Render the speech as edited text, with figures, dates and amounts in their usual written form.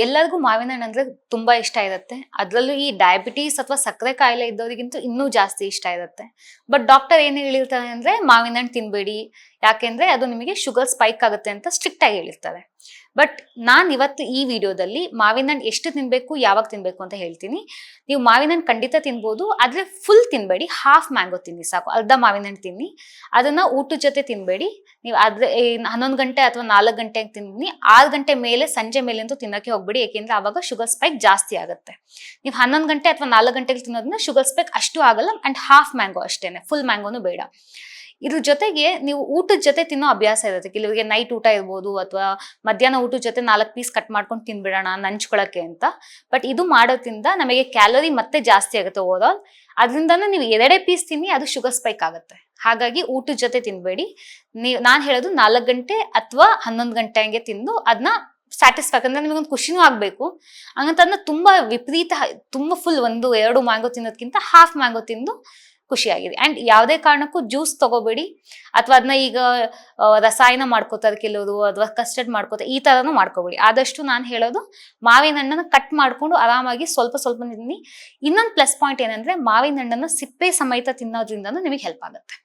ಎಲ್ಲರಿಗೂ ಮಾವಿನ ಹಣ್ಣು ಅಂದ್ರೆ ತುಂಬಾ ಇಷ್ಟ ಇರುತ್ತೆ. ಅದ್ರಲ್ಲೂ ಈ ಡಯಾಬಿಟೀಸ್ ಅಥವಾ ಸಕ್ಕರೆ ಕಾಯಿಲೆ ಇದ್ದವರಿಗಂತೂ ಇನ್ನೂ ಜಾಸ್ತಿ ಇಷ್ಟ ಇರುತ್ತೆ. ಬಟ್ ಡಾಕ್ಟರ್ ಏನ್ ಹೇಳಿರ್ತಾರೆ ಅಂದ್ರೆ ಮಾವಿನ ಹಣ್ಣು ತಿನ್ಬೇಡಿ, ಯಾಕೆಂದ್ರೆ ಅದು ನಿಮಗೆ ಶುಗರ್ ಸ್ಪೈಕ್ ಆಗುತ್ತೆ ಅಂತ ಸ್ಟ್ರಿಕ್ಟ್ ಆಗಿ ಹೇಳಿರ್ತಾರೆ. ಬಟ್ ನಾನ್ ಇವತ್ತು ಈ ವಿಡಿಯೋದಲ್ಲಿ ಮಾವಿನ ಹಣ್ಣು ಎಷ್ಟು ತಿನ್ಬೇಕು, ಯಾವಾಗ ತಿನ್ಬೇಕು ಅಂತ ಹೇಳ್ತೀನಿ. ನೀವು ಮಾವಿನ ಹಣ್ಣು ಖಂಡಿತ ತಿನ್ಬೋದು, ಆದ್ರೆ ಫುಲ್ ತಿನ್ಬೇಡಿ, ಹಾಫ್ ಮ್ಯಾಂಗೋ ತಿನ್ನಿ ಸಾಕು, ಅರ್ಧ ಮಾವಿನ ಹಣ್ಣು ತಿನ್ನಿ. ಅದನ್ನ ಊಟದ ಜೊತೆ ತಿನ್ಬೇಡಿ. ನೀವು ಆದ್ರೆ 11 ಗಂಟೆ ಅಥವಾ 4 ಗಂಟೆಗೆ ತಿನ್ನಿ. 6 ಗಂಟೆ ಮೇಲೆ ಸಂಜೆ ಮೇಲೆ ಅಂತೂ ತಿನ್ನಕ್ಕೆ ಹೋಗ್ಬೇಡಿ, ಯಾಕೆಂದ್ರೆ ಅವಾಗ ಶುಗರ್ ಸ್ಪೈಕ್ ಜಾಸ್ತಿ ಆಗುತ್ತೆ. ನೀವು 11 ಗಂಟೆ ಅಥವಾ 4 ಗಂಟೆಗೆ ತಿನ್ನೋದ್ರಿಂದ ಶುಗರ್ ಸ್ಪೈಕ್ ಅಷ್ಟು ಆಗಲ್ಲ. ಅಂಡ್ ಹಾಫ್ ಮ್ಯಾಂಗೋ ಅಷ್ಟೇನೆ, ಫುಲ್ ಮ್ಯಾಂಗೋನು ಬೇಡ. ಇದ್ರ ಜೊತೆಗೆ ನೀವು ಊಟದ ಜೊತೆ ತಿನ್ನೋ ಅಭ್ಯಾಸ ಇರುತ್ತೆ. ಕೆಲವರಿಗೆ ನೈಟ್ ಊಟ ಇರ್ಬೋದು, ಅಥವಾ ಮಧ್ಯಾಹ್ನ ಊಟದ ಜೊತೆ 4 ಪೀಸ್ ಕಟ್ ಮಾಡ್ಕೊಂಡು ತಿನ್ಬಿಡೋಣ ನಂಚ್ಕೊಳಕ್ಕೆ ಅಂತ. ಬಟ್ ಇದು ಮಾಡೋದ್ರಿಂದ ನಮಗೆ ಕ್ಯಾಲೋರಿ ಮತ್ತೆ ಜಾಸ್ತಿ ಆಗುತ್ತೆ ಓವರ್ ಆಲ್. ಅದರಿಂದನೂ ನೀವು 2 ಪೀಸ್ ತಿನ್ನಿ, ಅದು ಶುಗರ್ ಸ್ಪೈಕ್ ಆಗುತ್ತೆ. ಹಾಗಾಗಿ ಊಟದ ಜೊತೆ ತಿನ್ಬೇಡಿ. ನಾನ್ ಹೇಳೋದು 4 ಗಂಟೆ ಅಥವಾ 11 ಗಂಟೆ ಹಂಗೆ ತಿಂದು ಅದನ್ನ ಸ್ಯಾಟಿಸ್ಫೈ, ಅಂದ್ರೆ ನಿಮಗೊಂದು ಖುಷಿನೂ ಆಗ್ಬೇಕು. ಹಂಗಂತ ತುಂಬಾ ವಿಪರೀತ ತುಂಬಾ ಫುಲ್ 1-2 ಮ್ಯಾಂಗೋ ತಿನ್ನೋದಕ್ಕಿಂತ ಹಾಫ್ ಮ್ಯಾಂಗೋ ತಿಂದು ಖುಷಿಯಾಗಿದೆ. ಅಂಡ್ ಯಾವುದೇ ಕಾರಣಕ್ಕೂ ಜ್ಯೂಸ್ ತಗೋಬೇಡಿ, ಅಥವಾ ಅದನ್ನ ಈಗ ರಸಾಯನ ಮಾಡ್ಕೋತಾರೆ ಕೆಲವರು, ಅಥವಾ ಕಸ್ಟರ್ಡ್ ಮಾಡ್ಕೋತಾರೆ, ಈ ತರನು ಮಾಡ್ಕೋಬೇಡಿ. ಆದಷ್ಟು ನಾನು ಹೇಳೋದು ಮಾವಿನ ಹಣ್ಣನ್ನ ಕಟ್ ಮಾಡ್ಕೊಂಡು ಆರಾಮಾಗಿ ಸ್ವಲ್ಪ ಸ್ವಲ್ಪ ತಿನ್ನಿ. ಇನ್ನೊಂದು ಪ್ಲಸ್ ಪಾಯಿಂಟ್ ಏನಂದ್ರೆ ಮಾವಿನ ಹಣ್ಣನ್ನ ಸಿಪ್ಪೆ ಸಮೇತ ತಿನ್ನೋದ್ರಿಂದನೂ ನಿಮಗೆ ಹೆಲ್ಪ್ ಆಗುತ್ತೆ.